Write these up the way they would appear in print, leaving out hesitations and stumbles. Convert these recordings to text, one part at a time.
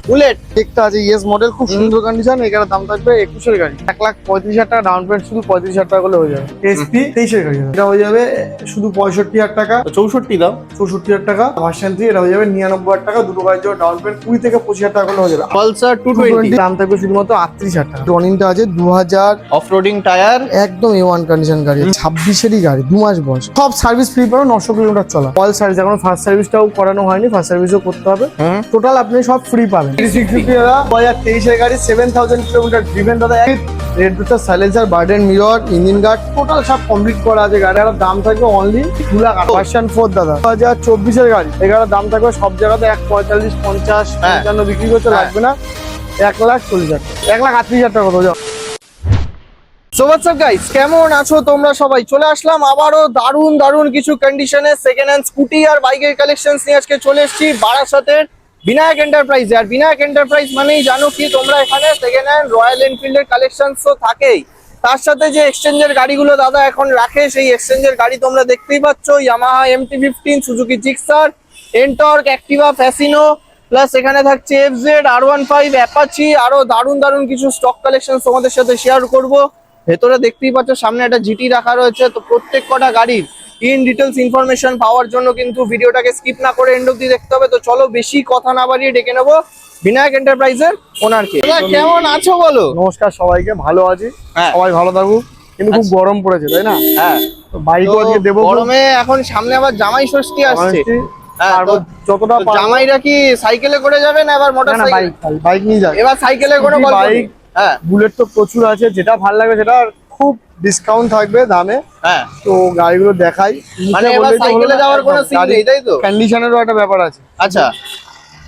Bullet একটা আছে ES model, খুব সুন্দর কন্ডিশন। এখানে দাম থাকবে 21 এর গাড়ি, 1,35,000 টাকা ডাউন পেমেন্ট, শুধু 35,000 টাকা করলে হয়ে যাবে। এসপি 23 এর গাড়ি, এটা হয়ে যাবে শুধু 65,000 টাকা। 64 দাও, 64,000 টাকা। ভার্সন 3 এটা হয়ে যাবে 99,000 টাকা। দুটো গাড়ির জন্য ডাউন পেমেন্ট 20 থেকে 25,000 টাকা করলে হয়ে যাবে। পালসার 220 দাম থাকবে শুধুমাত্র 38,000 টাকা। রনিংটা আছে 2000, অফরোডিং টায়ার, একদম A1 কন্ডিশন গাড়ি, 26-এরই গাড়ি, 2 মাস বয়স। সব সার্ভিস ফ্রি পাবেন, 900 কিলোমিটার চলা। অল সার্ভিস, এখন ফার্স্ট সার্ভিসটাও করানো হয়নি, ফার্স্ট সার্ভিসও করতে হবে। টোটাল আপনি সব ফ্রি পাবেন। 360 দাদা 2023 এর গাড়ি, 7000 কিলোমিটার ড্রিভেন দাদা। রেড ডোটার সাইলেন্সার, বার্ডেন মিরর, ইঞ্জিন গার্ড টোটাল সব কমপ্লিট করা আছে। গাড়িটার দাম থাকবে অনলি 2 লাখ। ভার্সন 4 দাদা 2024 এর গাড়ি, এগারোর দাম থাকবে সব জায়গাতে 145, 50, 55 বিক্রি করতে লাগবে না, 1,40,000, 1,38,000 টাকা করে। সো হোয়াটস আপ গাইস, কেমন আছো তোমরা সবাই? চলে আসলাম আবারও দারুণ দারুণ কিছু কন্ডিশনে সেকেন্ড হ্যান্ড স্কুটি আর বাইকের কালেকশনস নিয়ে আজকে চলে এসেছি বারাসাতের বিনায়ক এন্টারপ্রাইজে। আর বিনায়ক এন্টারপ্রাইজ মানেই জানো কি তোমরা, এখানে সেকেন্ড হ্যান্ড রয়্যাল এনফিল্ডের কালেকশনস তো থাকেই, তার সাথে যে এক্সচেঞ্জের গাড়িগুলো দাদা এখন রাখে, সেই এক্সচেঞ্জের গাড়ি তোমরা দেখতেই পাচ্ছ। Yamaha MT-15, Suzuki Gixxer, NTorq, Activa, Fascino, plus এখানে থাকছে FZ, R15, অ্যাপাচি, আরো দারুণ দারুণ কিছু স্টক কালেকশন তোমাদের সাথে শেয়ার করব। ভেতরে দেখতেই পাচ্ছ সামনে একটা জিটি রাখা রয়েছে। তো প্রত্যেক কটা গাড়ির ইন ডিটেলস ইনফরমেশন পাওয়ার জন্য কিন্তু ভিডিওটাকে স্কিপ না করে এন্ড অব্দি দেখতে হবে। তো চলো বেশি কথা না বাড়িয়ে ডেকে নেবো বিনায়ক এন্টারপ্রাইজের ওনারকে। কেমন আছো বলো? নমস্কার সবাইকে, ভালো আছি, সবাই ভালো থাকুক। কিন্তু খুব গরম পড়েছে তাই না? হ্যাঁ, বাইকও আজকে দেবো গরমে। এখন সামনে আবার জামাই ষষ্ঠী আসছে, যতটা জামাইরা কি সাইকেলে করে যাবে না এবার মোটরসাইকেল? বাইক নিয়ে যাবে এবার সাইকেলে করে বাইক। হ্যাঁ, বুলেট তো প্রচুর আছে, যেটা ভালো লাগবে সেটা খুব ডিসকাউন্ট থাকবে দামে। হ্যাঁ, তো গাড়িগুলো দেখাই, মানে এবার সাইকেলে যাওয়ার কোনো সিন নেই তাই তো? কন্ডিশনেরও একটা ব্যাপার আছে। আচ্ছা,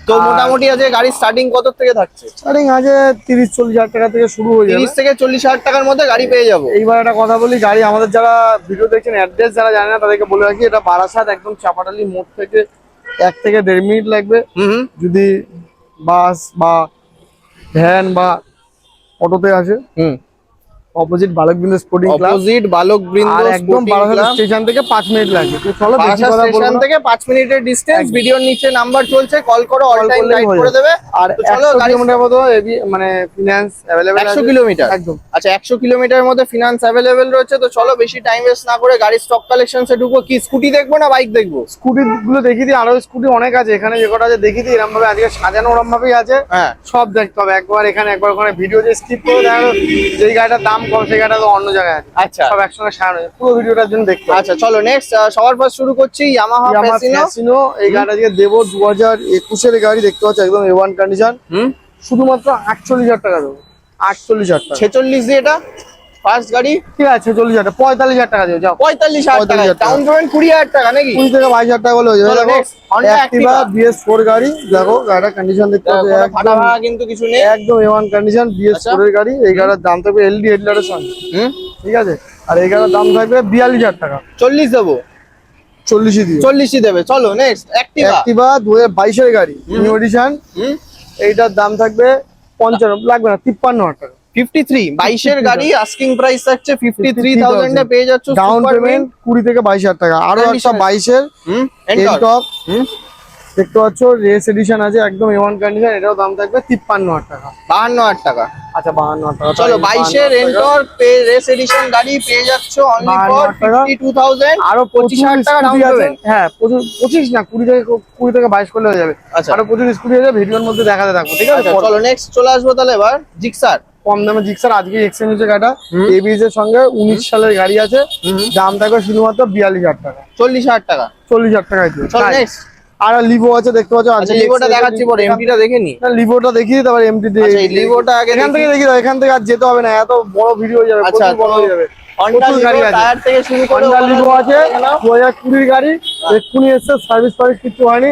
তো মোটামুটি আছে গাড়ির স্টার্টিং কত থেকে থাকছে? স্টার্টিং আছে 30-40 হাজার টাকা থেকে শুরু হয়ে যাবে। 30 থেকে 40,000 টাকার মধ্যে গাড়ি পেয়ে যাবো। এইবার একটা কথা বলি, গাড়ি আমাদের যারা ভিডিও দেখছেন, অ্যাড্রেস যারা জানে না তাদেরকে বলে রাখি, এটা বারাসাত একদম চাপাটালি মোড় থেকে 1 থেকে 1.5 মিনিট লাগবে। যদি বাস বা ভ্যান বা অটোতে আসে, অপোজিট বালকবৃন্দ স্পোর্টিং ক্লাব, অপোজিট বালকবৃন্দ আর একদম বারাসাত স্টেশন থেকে 5 মিনিট লাগবে। তো চলো বেশি কথা বলবো স্টেশন না, থেকে 5 মিনিটের ডিসটেন্স। ভিডিওর নিচে নাম্বার চলছে, কল করো, অল টাইম গাইড করে দেবে। আর চলো 100 কিলোমিটার মতো মানে ফিনান্স अवेलेबल আছে। 100 কিলোমিটার একদম। আচ্ছা, 100 কিলোমিটারের মধ্যে ফিনান্স अवेलेबल রয়েছে। তো চলো বেশি টাইম ওয়েস্ট না করে গাড়ির স্টক কালেকশনসে ঢুকবো। কি স্কুটি দেখবো না বাইক দেখবো? স্কুটি গুলো দেখিয়ে দিই, আরো স্কুটি অনেক আছে এখানে, যে কটা আছে দেখিয়ে দিই। এরকম ভাবে আজকে সাজানো ওরকম ভাবেই আছে। হ্যাঁ, সব দেখতে হবে, একবার এখানে একবার ওখানে ভিডিও যে স্কিপ করে দেখা গেলো যেই গাড়িটার দাম কম সেই গাড়িটা তো অন্য জায়গায় আছে। আচ্ছা, সব একসঙ্গে সাজানো আছে, পুরো ভিডিওটার জন্য দেখতে হবে। আচ্ছা চলো নেক্সট সবার ফার্স্ট শুরু করছি ইয়ামাহা ফ্যাসিনো। এই গাড়িটা আজকে দেবো 2021 এর গাড়ি, দেখতে পাচ্ছ একদম A1 কন্ডিশন। শুধুমাত্র 48,000 টাকা দেবো। 48,000 টাকা। 46 দিয়ে এটা ফার্স্ট গাড়ি, ঠিক আছে 46,000 টাকা, 45,000 টাকা দেবো। যাও 45,000 টাকা, ডাউন পেমেন্ট 20,000 টাকা নাকি? 20 থেকে 22,000 টাকা হলে হয়ে যাবে। দেখো Honda Activa BS4 গাড়ি, দেখো গাড়িটার কন্ডিশন দেখতে পাচ্ছ ফাটা ভাঙা কিন্তু কিছু নেই, একদম A1 কন্ডিশন BS4 এর গাড়ি। এই গাড়ির দাম থাকবে LD হেডলারের সঙ্গে, ঠিক আছে? আর এই গাড়ির দাম থাকবে 42,000 টাকা। 40 দেবো, 40 দিয়ে 40 দেবে। চলো নেক্সট Activa 2022 এর গাড়ি, নিউ এডিশন। এইটার দাম থাকবে 55, লাগবে না, 53,000 টাকা। 53 22 এর গাড়ি, আস্কিং প্রাইস থাকছে 53,000 এ পেয়ে যাচ্ছ। ডাউন পেমেন্ট 20 থেকে 22,000 টাকা। আরো একটা 22 এর এনটক দেখতে পাচ্ছ, রেস এডিশন আছে, একদম A1 কন্ডিশন। এটাও দাম থাকবে 53,000 টাকা। 52,000 টাকা। আচ্ছা 52,000 টাকা। চলো 22 এর এনটর্ক রেস এডিশন গাড়ি পেয়ে যাচ্ছ অনলি ফর 52,000। আরো 25,000 টাকা ডাউন পেমেন্ট। হ্যাঁ 25 না, 20 থেকে 22 করলে হয়ে যাবে। আরো প্রচুর স্কুটি আছে, ভিডিওর মধ্যে দেখাতে থাকবো, ঠিক আছে? চলো নেক্সট চলে আসবো তাহলে এবার জিক্সার। কম দামে জিক্সার আজকে এক্সচেঞ্জ হচ্ছে গাড়িটা। এবিএস এর সঙ্গে 19 সালের গাড়ি আছে, দাম থাকবে শুধুমাত্র 42,000 টাকা। 40,000 টাকা, 40,000 টাকায় দিও। চলো নেক্সট। আর লিভো আছে, দেখতে পাচ্ছ। আচ্ছা লিভোটা দেখাচ্ছি পরে, এমটিটা দেখে নি। না লিভোটা দেখিয়ে দিতে পারি, এমটি দিয়ে। আচ্ছা এই লিভোটা আগে এখান থেকে দেখিয়ে দাও, এখান থেকে আর যেতে হবে না, এত বড় ভিডিও হয়ে যাবে। আচ্ছা বড় হয়ে যাবে। হন্ডা লিভো টায়ার থেকে শুরু করে হন্ডা লিভো আছে 2020 গাড়ি, এক্ষুনি এসছে, সার্ভিস কিছু হয়নি।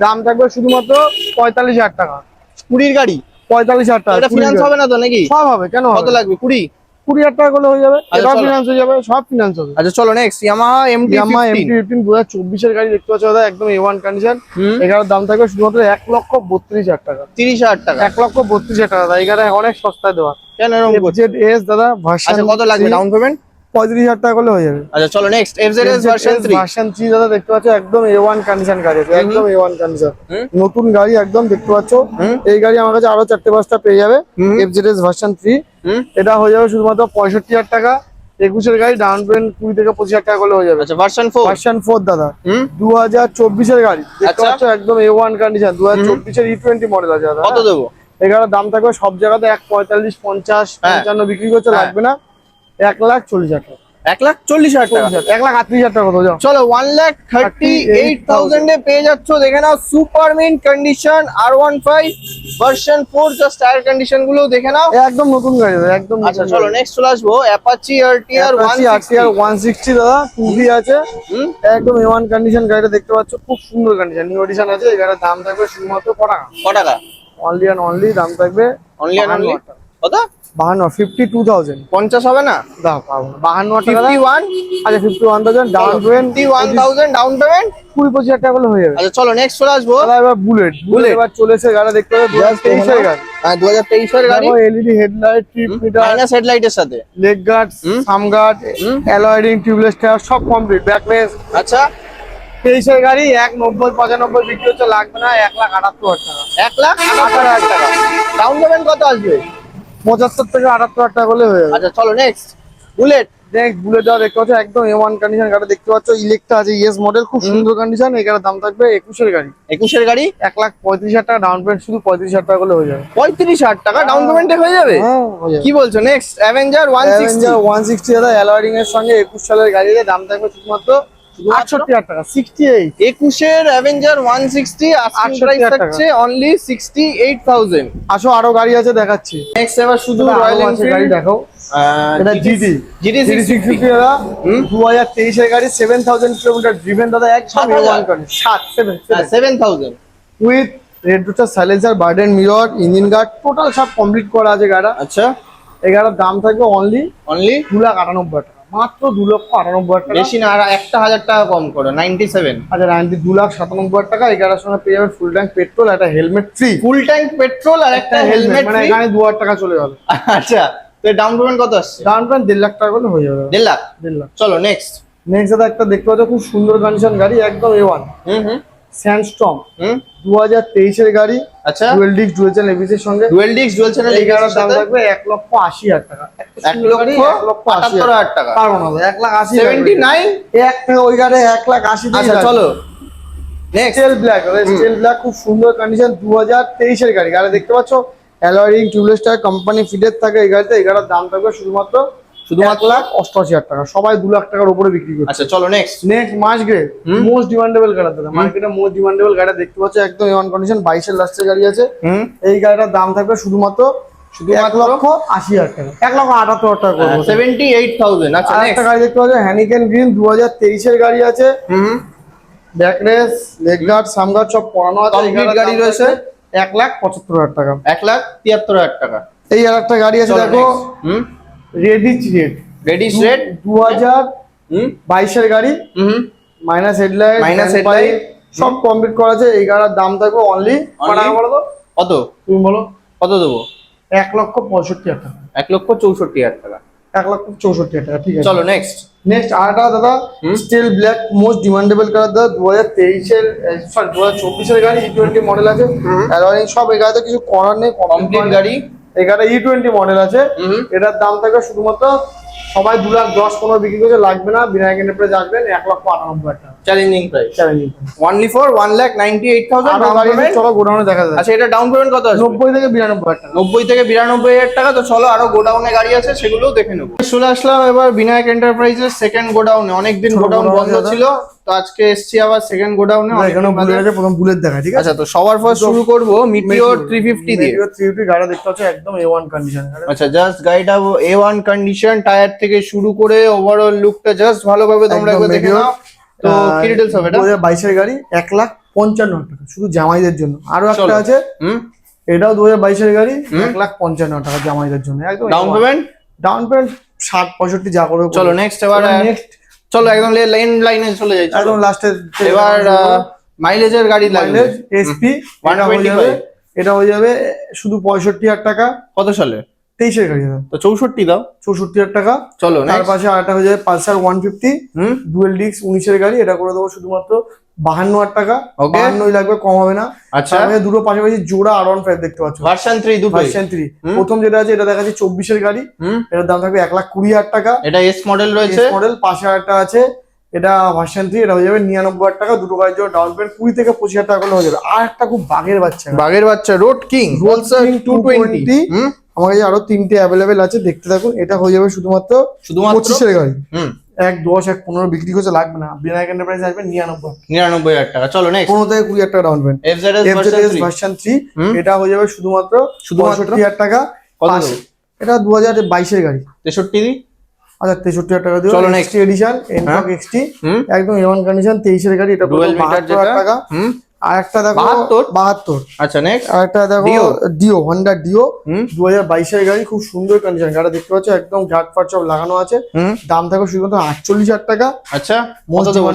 দাম থাকবে শুধুমাত্র 45,000 টাকা। 20 গাড়ি 45,000 টাকা। এটা ফিনান্স হবে না তো নাকি? সব হবে, কেন কত লাগবে? 20,000 টাকা করলে হয়ে যাবে। এটা ফিনান্স হয়ে যাবে, সব ফিনান্স হবে। আচ্ছা চলো নেক্সট ইয়ামাহা MT-15 2024 এর গাড়ি, দেখতে পাচ্ছ দাদা, একদম A1 কন্ডিশন। এটার দাম থাকবে শুধুমাত্র 1,32,000 টাকা। 30,000 টাকা, 1,32,000 টাকা। এই গাড়ি অনেক সস্তায় দেওয়া। কেন এরকম করছে? FZS দাদা ভার্সন। আচ্ছা কত লাগবে ডাউন পেমেন্ট? 35,000 টাকা করলে হয়ে যাবে। আচ্ছা চলো নেক্সট এফজেডএস ভার্সন 3। ভার্সন 3 দাদা দেখতে পাচ্ছ একদম A1 কন্ডিশন গাড়ি আছে, একদম A1 কন্ডিশন, নতুন গাড়ি একদম দেখতে পাচ্ছ। এই গাড়ি আমার কাছে আরো 4-5টা পেয়ে যাবে। এফজেডএস ভার্সন 3 এটা হয়ে যাবে শুধুমাত্র 65,000 টাকা। 21-এর গাড়ি, ডাউন পেমেন্ট 20 থেকে 25,000 টাকা করলে হয়ে যাবে। আচ্ছা ভার্সন 4। ভার্সন 4 দাদা 2024-এর গাড়ি দেখতে আচ্ছা। পাচ্ছ একদম A1 কন্ডিশন, 2024-এর E20 মডেল আছে দাদা। কত দেবো? এগারো দাম থাকবে সব জায়গাতে 145, 50, 55 বিক্রি করতে লাগবে না, 1,40,000 টাকা। 1,40,000 টাকা। 1,38,000 টাকা কত যাও। চলো 1,38,000 এ পেয়ে যাচ্ছ। দেখে নাও super mint condition R15 version 4, just tyre condition গুলো দেখে নাও। একদম নতুন গাড়ি দাদা, একদম নতুন আচ্ছা চলো গাড়ি। নেক্সট চলে আসবো অ্যাপাচি RTR Apache 160। RTR 160 দাদা 2V আছে, একদম A1 কন্ডিশন গাড়িটা দেখতে পাচ্ছ, খুব সুন্দর কন্ডিশন, নিউ এডিশন আছে। এই গাড়ির দাম থাকবে শুধুমাত্র কত টাকা? ক টাকা? অনলি অ্যান্ড অনলি দাম থাকবে অনলি অ্যান্ড অনলি 52,000 টাকা। কত? 52,000 50 হবে না? দাও পাবো না, 52,000 টাকা। 51। আচ্ছা 51,000 ডাউন পেমেন্ট, 51,000 ডাউন পেমেন্ট, 20-25,000 টাকা করলে হয়ে যাবে। আচ্ছা চলো নেক্সট চলে আসবো। দাদা এবার বুলেট এবার চলেছে গাড়ি দেখতে পাচ্ছ, 2023-এর গাড়ি। হ্যাঁ 2023 এর গাড়ি, দেখো LED headlight, trip meter, minus হেডলাইটের সাথে। Leg guard, sump guard, alloy ring, tubeless tyre সব কমপ্লিট, ব্যাকলেস। আচ্ছা 23-এর গাড়ি 1,90-95 বিক্রি হচ্ছে, লাগবে না 1,78,000 টাকা। 1,78,000 টাকা। ডাউন পেমেন্ট কত আসবে? 75 থেকে 78,000 টাকা করলে হয়ে যাবে। আচ্ছা চলো নেক্সট বুলেট। নেক্সট বুলেট যাওয়া দেখতে পাচ্ছ একদম A1 কন্ডিশন গাড়ি দেখতে পাচ্ছ, ইলেকট্রা আছে, ইএস মডেল, খুব সুন্দর কন্ডিশন। এখানে দাম থাকবে 21-এর গাড়ি, 21 এর গাড়ি 1,35,000 টাকা ডাউন পেমেন্ট, শুধু 35,000 টাকা করলে হয়ে যাবে। 35,000 টাকা ডাউন পেমেন্টে হয়ে যাবে? হ্যাঁ হয়ে যাবে। কি বলছো? Next Avenger 160। 160 দাদা অ্যালয় রিং এর সঙ্গে 21 সালের গাড়িতে দাম থাকবে শুধুমাত্র 68,000 টাকা, 68। 21 এর অ্যাভেঞ্জার 160 আস্কিং প্রাইস 68,000 টাকা। থাকছে অনলি 68,000। আসো আরো গাড়ি আছে দেখাচ্ছি। নেক্সট এবার শুধু দাদা, রয়্যাল আরো আছে গাড়ি এনফিল্ড। দেখো, এটা GT GT 650 দাদা, 2023-এর গাড়ি, 7,000 কিলোমিটার ড্রিভেন দাদা, একদম 7,000 A1 কন্ডিশন, 7,000। উইথ রেড রুটার, সাইলেন্সার, বার্ডেন মিরর, ইঞ্জিন গার্ড, টোটাল সব কমপ্লিট করা আছে গাড়িটা। আচ্ছা এই গাড়ির দাম থাকবে অনলি অনলি 2,98,000 টাকা, মাত্র 2,98,000 টাকা। বেশি না, আর 1,000 টাকা কম করো, 97। আচ্ছা 2,97,000 টাকা। এই গাড়ির সঙ্গে পেয়ে যাবেন ফুল ট্যাঙ্ক পেট্রোল, একটা helmet free, full tank petrol আর একটা হেলমেট মানে এখানে 2,000 টাকা চলে গেল। আচ্ছা তো ডাউন পেমেন্ট কত আসছে? ডাউন পেমেন্ট 1,50,000 টাকা করলে হয়ে যাবে। 1.5 লাখ। 1,50,000। চলো নেক্সট। নেক্সট দাদা একটা দেখতে পাচ্ছ খুব সুন্দর কন্ডিশন গাড়ি, একদম A1 হুম স্যান্ডস্টর্ম, হুম 2023-এর গাড়ি, আচ্ছা ডুয়েল ডিস্ক ডুয়েল চ্যানেল এবিসির সঙ্গে। ডুয়েল ডিস্ক ডুয়েল চ্যানেল এই গাড়ির দাম থাকবে 1,80,000 টাকা। 1,78,000 টাকা। পারবো না 1,80,000 79। এক থেকে ওই গাড়ি 1,80,000। আচ্ছা চলো next. Steel black, steel black খুব সুন্দর কন্ডিশন, 2023-এর গাড়ি। গাড়ি দেখতে পাচ্ছ alloy ring, tubeless tyre, company fitted থাকে এই গাড়িতে। এই গাড়ির দাম থাকবে শুধুমাত্র 1,88,000 টাকা। সবাই 2,00,000 টাকার উপরে বিক্রি করছে। আচ্ছা চলো নেক্সট। নেক্সট মাস গ্রেড, মোস্ট ডিমান্ডেবল গাড়ি দাদা, মার্কেটে মোস্ট ডিমান্ডেবল গাড়ি দেখতে পাচ্ছ, একদম A1 কন্ডিশন, 22-এর লাস্টের গাড়ি আছে। এই গাড়িটার দাম থাকবে শুধুমাত্র 1,80,000 টাকা, 1,78,000 টাকা করবো। 78,000। আচ্ছা আর একটা নেক্সট। গাড়ি দেখতে পাচ্ছ হ্যানিকেন গ্রিন, 2023-এর গাড়ি আছে, ব্যাকরেস, লেগ গার্ড, সাম গার্ড সব পড়ানো আছে। এই Complete গাড়ি দাম রয়েছে। থাকবে 1,75,000 টাকা। 1,73,000 টাকা। এই আর একটা গাড়ি আছে দেখো, রেডিচ রেড, রেডিশ রেড 2022-এর গাড়ি, মাইনাস হেডলাইট, Minus headlight, সব কমপ্লিট করা আছে। এই গাড়ির দাম থাকবে অনলি বলো তো, কত? তুমি বলো কত দেবো? 1,65,000 টাকা, 1,64,000 টাকা। 1,64,000 টাকা, ঠিক আছে। চলো নেক্সট। নেক্সট আরেকটা দাদা স্টিল ব্ল্যাক, মোস্ট ডিমান্ডেবল কার দাদা, 2023-এর সরি 2024-এর গাড়ি, E20 মডেল আছে, অ্যালয়িং সব। এই গাড়িতে কিছু করার নেই, কমপ্লিট গাড়ি। এই গাড়িটা E20 মডেল আছে। এটার দাম থাকবে শুধুমাত্র, সবাই 2,10,15 বিক্রি করছে, লাগবে না, বিনায়ক এন্টারপ্রাইজ আসবেন 1,98,000 টাকা, challenging price. Challenging. Only for 1,98,000 আরো ডাউন গাড়ি আছে, পেমেন্ট। চলো গোডাউনে দেখা যাচ্ছে। আচ্ছা এটা ডাউন পেমেন্ট কত আছে? 90 থেকে 92,000 টাকা। 90 থেকে 92,000 টাকা। তো চলো আরো গোডাউনে গাড়ি আছে, সেগুলোও দেখে নেবো। চলে আসলাম এবার বিনায়ক এন্টারপ্রাইজের সেকেন্ড গোডাউনে। অনেকদিন গোডাউন গোডাউন বন্ধ আছে। ছিল, তো আজকে এসছি আবার সেকেন্ড গোডাউনে। এখানে বুলেট আছে, প্রথম বুলেট দেখা, ঠিক আছে। আচ্ছা তো সবার ফার্স্ট শুরু করব মিটিওর 350 দিয়ে। Meteor 350 গাড়ি দেখতে পাচ্ছ একদম A1 কন্ডিশন। আচ্ছা জাস্ট গাড়িটা A1 কন্ডিশন, টায়ার থেকে শুরু করে ওভারঅল লুকটা জাস্ট ভালোভাবে তোমরা একবার দেখে নাও। তো কি ডিটেইলস হবে এটা? 2022-এর গাড়ি, 1,55,000 টাকা শুধু জামাইদের জন্য। আরো একটা চলো। আছে, এটাও 2022-এর গাড়ি, 1,55,000 টাকা জামাইদের জন্য, একদম। ডাউন পেমেন্ট ডাউন পেমেন্ট 60-65 যা করে। চলো নেক্সট এবার নেক্সট চলো একদম লাইনে চলে যাই। চলো। একদম লাস্টে এবার মাইলেজের গাড়ি লাগবে। এসপি 125। এটা হয়ে যাবে শুধু 65,000 টাকা। কত সালে? 23-এর গাড়ি দাদা। তো 64 দাও। 64,000 টাকা। চলো তার next। পাশে আরেকটা হয়ে যাবে পালসার 150 ডুয়েল ডিস্ক 19-এর গাড়ি, এটা করে দেবো শুধুমাত্র 52,000 টাকা। Okay। 52 লাগবে, কম হবে না। আচ্ছা। তার পাশে দুটো পাশাপাশি জোড়া R15 দেখতে পাচ্ছ, ভার্সন 3 দুটোই। ভার্সন 3। প্রথম যেটা আছে এটা দেখাচ্ছে 24-এর গাড়ি, এটার দাম থাকবে 1,20,000 টাকা। এটা এস মডেল রয়েছে। মডেল। পাশে আরেকটা আছে, এটা ভার্সন 3, এটা হয়ে যাবে 99,000 টাকা। দুটো গাড়ির জন্য ডাউন পেমেন্ট 20 থেকে 25,000 টাকা করলে হয়ে যাবে। আর একটা খুব বাঘের বাচ্চা, বাঘের বাচ্চা রোড কিং পালসার 220। আমার কাছে আরো 3টে অ্যাভেলেবেল আছে, দেখতে থাকুন। এটা হয়ে যাবে শুধুমাত্র 25-এর গাড়ি। 1,10 1,15 বিক্রি করতে লাগবে না। বিনায়ক এন্টারপ্রাইজ আসবে 99,000 টাকা। চলো নেক্সট। 15 থেকে 20,000 টাকা ডাউন পেমেন্ট। FZS ভার্সন 3, এটা হয়ে যাবে শুধুমাত্র 65,000 টাকা। কত? এটা 2022-এর গাড়ি। 63 দি। আচ্ছা 63,000 টাকা দিও। চলো নেক্সট এডিশন এনটক এক্সটি, একদম A1 কন্ডিশন 23-এর গাড়ি, এটা ডুয়াল মিটার 72,000 টাকা। আর একটা দেখো 72। আচ্ছা নেক্সট। আর একটা দেখো ডিও, হন্ডা ডিও 2022-এর গাড়ি, খুব সুন্দর কন্ডিশন। গাড়িটা দেখতে পাচ্ছ একদম ঘাট ফাট সব লাগানো আছে। দাম থাকবে শুধুমাত্র 48,000 টাকা। আচ্ছা কত দেবো?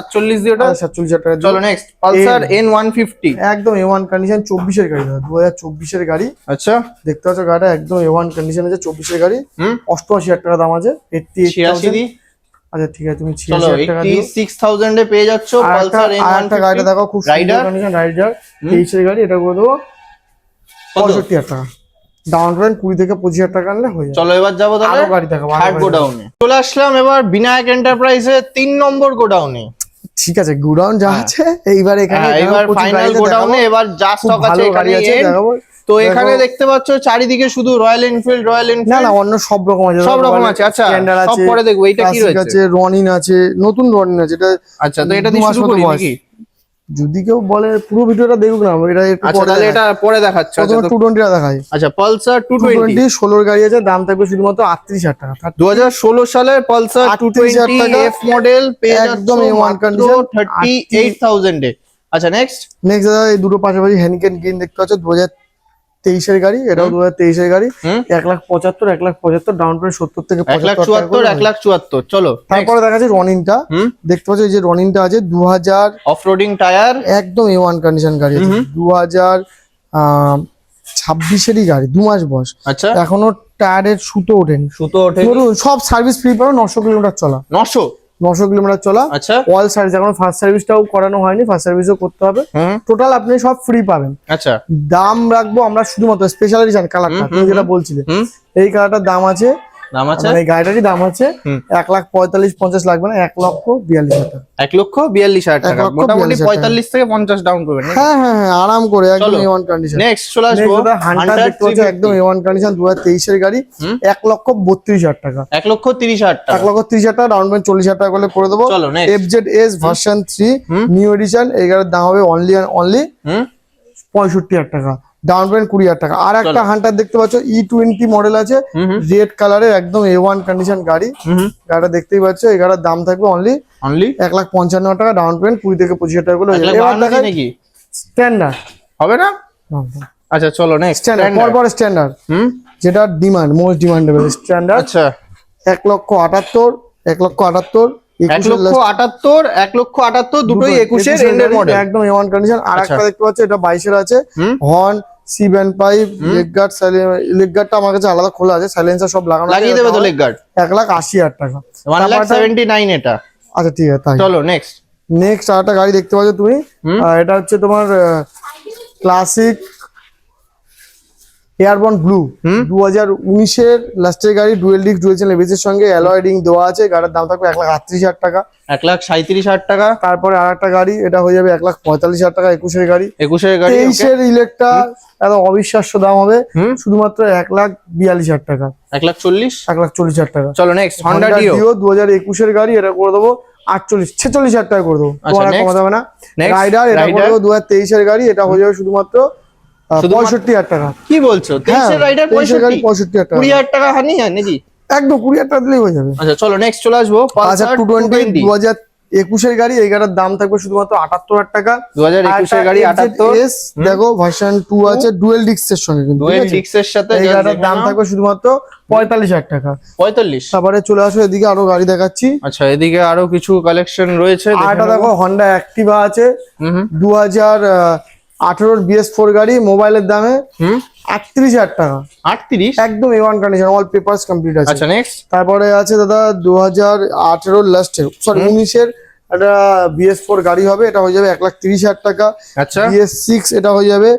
47 দিয়ে ওটা। 47,000 টাকা। চলো নেক্সট। পালসার N150 একদম A1 কন্ডিশন 24-এর গাড়ি, 2024-এর গাড়ি। আচ্ছা দেখতে পাচ্ছ গাড়িটা একদম A1 কন্ডিশন আছে, 24-এর গাড়ি। 88,000 টাকা দাম আছে। 86 দি। আচ্ছা ঠিক আছে, তুমি চলো 86,000 টাকা দিও। 86,000 এ পেয়ে যাচ্ছ পালসার আরেকটা গাড়িটা দেখো, খুব সুন্দর কন্ডিশন রাইডার 23-এর গাড়ি, এটা করে দেবো 65,000 টাকা। ডাউন পেমেন্ট 20 থেকে 25,000 টাকা আনলে হয়ে যাবে। চলো এবার যাবো তাহলে আরো গাড়ি দেখাবো, থার্ড গোডাউনে। চলে আসলাম এবার বিনায়ক এন্টারপ্রাইজে 3 নম্বর গোডাউনে। ঠিক আছে, গোডাউন যা আছে এইবার এখানে এবার ফাইনাল গোডাউনে এবার যা স্টক আছে গাড়ি আছে দেখাবো। তো এখানে দেখতে পাচ্ছ চারিদিকে শুধু রয়্যাল এনফিল্ড না না, অন্য সব রকম আছে, সব রকম আছে। আচ্ছা সব পরে দেখবো। এটা কি রয়েছে? আছে রনিন আছে, নতুন রনিন আছে। এটা আচ্ছা তো এটা দিয়ে শুরু করি নাকি? যদি কেউ বলে পুরো ভিডিওটা দেখুক না, এটা একটু আচ্ছা তাহলে এটা পরে দেখাচ্ছ। আচ্ছা 220 দেখাই। আচ্ছা পালসার 220 16-এর গাড়ি আছে, দাম থাকবে শুধুমাত্র 38,000 টাকা। 2016 সালের পালসার 220 এফ মডেল পেয়ে যাচ্ছ একদম A1 কন্ডিশন 38,000 এ। আচ্ছা নেক্সট দাদা, এই দুটো পাশাপাশি হ্যানিকেন গ্রিন দেখতে পাচ্ছ, 2023-এর গাড়ি, এটাও 2023-এর গাড়ি। 1,75,000 ডাউন পেমেন্ট 70 থেকে 1,74,000 1,74,000। চলো তারপরে দেখা যাচ্ছে রনিনটা দেখতে পাচ্ছ, এই যে রনিনটা আছে 2000 অফরোডিং টায়ার, একদম A1 কন্ডিশন গাড়ি আছে। 2026-এরই গাড়ি, 2 মাস বয়স। আচ্ছা এখনো টায়ারের সুতো ওঠেনি। সুতো ওঠে সব সার্ভিস ফ্রি পাবে, 900 কিলোমিটার চলা। 900 কিলোমিটার চলা। আচ্ছা অল সার্ভিস, এখন ফার্স্ট সার্ভিসটাও করানো হয়নি, ফার্স্ট সার্ভিসও করতে হবে। টোটাল আপনি সব ফ্রি পাবেন। আচ্ছা দাম রাখবো আমরা শুধুমাত্র স্পেশাল এডিশন কালারটা, তুমি যেটা বলছিলে, এই কালারটার দাম আছে, এই গাড়িটারই দাম আছে 1,45,50 লাগবে না, 1,42,000 টাকা। 1,42,000 টাকা, মোটামুটি 45 থেকে 50 ডাউন করবেন। হ্যাঁ হ্যাঁ হ্যাঁ, আরাম করে, একদম A1 কন্ডিশন। নেক্সট চলে আসবো হান্টার দেখতে পাচ্ছ, একদম A1 কন্ডিশন 2023-এর গাড়ি, 1,32,000 টাকা। 1,30,000 টাকা। 1,30,000 টাকা ডাউন পেমেন্ট 40,000 টাকা করলে করে দেবো। চলো next. FZS version 3 new addition, এই গাড়ির দাম হবে অনলি 65,000 টাকা। ডাউন পেমেন্ট 20,000 টাকা। আর একটা হান্টার দেখতে পাচ্ছ, E20 মডেল আছে, রেড কালারের, একদম A1 কন্ডিশন গাড়ি। গাড়িটা দেখতেই পাচ্ছ, এই গাড়ির দাম থাকবে অনলি 1,55,000 টাকা। ডাউন পেমেন্ট 20 থেকে 25,000 টাকা করে। এবার দেখাই স্ট্যান্ডার্ড, হবে না? আচ্ছা চলো নেক্সট। পরপর স্ট্যান্ডার্ড, যেটা ডিমান্ড, মোস্ট ডিমান্ডেবল স্ট্যান্ডার্ড। আচ্ছা 1,78,000, 1,78,000, 1,78,000 দুটোই 21-এর এন্ডের মডেল, একদম A1 কন্ডিশন। আর একটা দেখতে পাচ্ছ, এটা 22-এর আছে, horn, C-band5, leg guard, leg গার্ডটা আমার কাছে আলাদা খোলা আছে, সাইলেন্সার সব লাগানো আছে। লাগিয়ে দেবে তো লেগ গার্ড? 1,80,000 টাকা। 1,79,000 এটা। আচ্ছা ঠিক আছে, তাই। চলো নেক্সট। আরেকটা গাড়ি দেখতে পাচ্ছ তুমি, এটা হচ্ছে তোমার ক্লাসিক এয়ারবর্ন ব্লু, 2019-এর লাস্টের গাড়ি, dual disc dual channel ABS এর সঙ্গে অ্যালয় রিং দেওয়া আছে। গাড়ির দাম থাকবে 1,38,000 টাকা। 1,37,000 টাকা। তারপরে আরেকটা গাড়ি, এটা হয়ে যাবে 1,45,000 টাকা, 21-এর গাড়ি। 21-এর গাড়ি, 23-এর ইলেকট্রা, এত অবিশ্বাস্য দাম হবে, শুধুমাত্র 1,42,000 টাকা। 1,40,000 টাকা। চলো নেক্সট। হন্ডা ডিও 2021-এর গাড়ি, এটা করে দেবো 46,000 টাকা করে দেবো, তোমার কমাতে হবে না। রাইডার, এটা করে দেবো 2023-এর গাড়ি, এটা হয়ে যাবে শুধুমাত্র 65,000 টাকা। কি বলছো? 23-এর রাইডার 65,000 টাকা। 20,000 টাকা হানি হয় নাকি? একদম 20,000 টাকা দিলেই হয়ে যাবে। আচ্ছা চলো নেক্সট চলে আসবো পালসার 220 2021-এর গাড়ি, এই গাড়ির দাম থাকবে শুধুমাত্র 78,000 টাকা। 2021-এর গাড়ি 78। দেখো ভার্সন 2 আছে, ডুয়েল ডিস্কের সঙ্গে, কিন্তু ডুয়েল ডিস্কের সাথে এই গাড়ির দাম থাকবে শুধুমাত্র 45,000 টাকা। 45। তারপরে চলে আসো এদিকে, আরো গাড়ি দেখাচ্ছি। আচ্ছা এদিকে আরো কিছু কালেকশন রয়েছে। আর এটা দেখো হন্ডা অ্যাক্টিভা আছে, 18 BS4 গাড়ি মোবাইলের দামে 38,000 টাকা, 38? একদম A1 condition, all papers complete আছে। আচ্ছা নেক্সট। তারপরে আছে দাদা 2018 লাস্টের, সরি 19-এর একটা BS4 গাড়ি হবে, এটা হয়ে যাবে 1,30,000 টাকা। আচ্ছা BS6 এটা হয়ে যাবে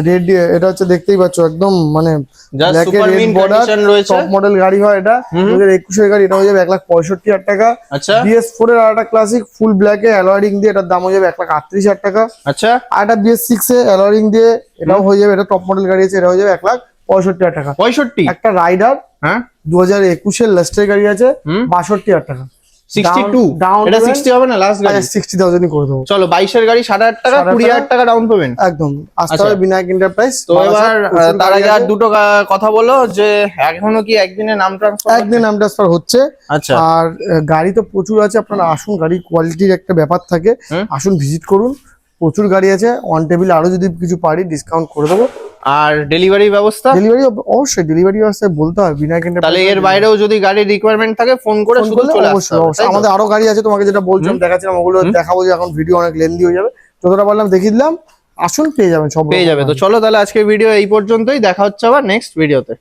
রেড, এটা হচ্ছে দেখতেই পাচ্ছ একদম মানে জাস্ট ব্ল্যাক এর সুপার রেড মিন বর্ডার, কন্ডিশন রয়েছে। টপ মডেল গাড়ি হয় এটা 2021 এর গাড়ি, এটা হয়ে যাবে 1,65,000 টাকা। আচ্ছা BS4 এর আরেকটা ক্লাসিক ফুল ব্ল্যাক এ অ্যালয় দিয়ে, এটার দাম হয়ে যাবে 1,38,000 টাকা। আচ্ছা আর একটা BS6 এ অ্যালয় দিয়ে, এটাও হয়ে যাবে, এটা টপ মডেল গাড়ি আছে, এটা হয়ে যাবে 1,65,000 টাকা। 65? একটা রাইডার হ্যাঁ 2021 এর লাস্টের গাড়ি আছে 62,000 টাকা। 62? down এটা payment 60 হবে না লাস্ট গাড়ি? 60,000 করে দেবো। চলো 22 এর গাড়ি 60,000 টাকা, 20,000 টাকা ডাউন পেমেন্ট। একদম আসতে আচ্ছা। হবে বিনায়ক এন্টারপ্রাইজ। তো এবার তার আগে আর দুটো কথা বলো, যে এখনো কি একদিনে নাম ট্রান্সফার? একদিন নাম ট্রান্সফার হচ্ছে। আচ্ছা আর গাড়ি তো প্রচুর আছে, আপনারা আসুন, গাড়ি কোয়ালিটির একটা ব্যাপার থাকে, আসুন ভিজিট করুন, প্রচুর গাড়ি আছে অন টেবিল, আরো যদি কিছু পারি ডিসকাউন্ট করে দেবো। আর ডেলিভারি ব্যবস্থা? ডেলিভারি অবশ্যই, ডেলিভারি ব্যবস্থায় বলতে হয় বিনায়ক তাহলে এন্টারপ্রাইজ। এর বাইরেও যদি গাড়ির রিকোয়ারমেন্ট থাকে ফোন করে শুধু চলে আসতে অবশ্যই হবে, অবশ্যই, তাই তো? আমাদের আরো গাড়ি আছে, তোমাকে যেটা বলছিলাম দেখাচ্ছিলাম, ওগুলো দেখাবো, যে এখন ভিডিও অনেক লেন্দি হয়ে যাবে, যতটা পারলাম দেখিয়ে দিলাম, আসুন পেয়ে যাবেন সব পেয়ে যাবে। তো চলো তাহলে আজকের ভিডিও এই পর্যন্তই, দেখা হচ্ছে আবার নেক্সট ভিডিওতে।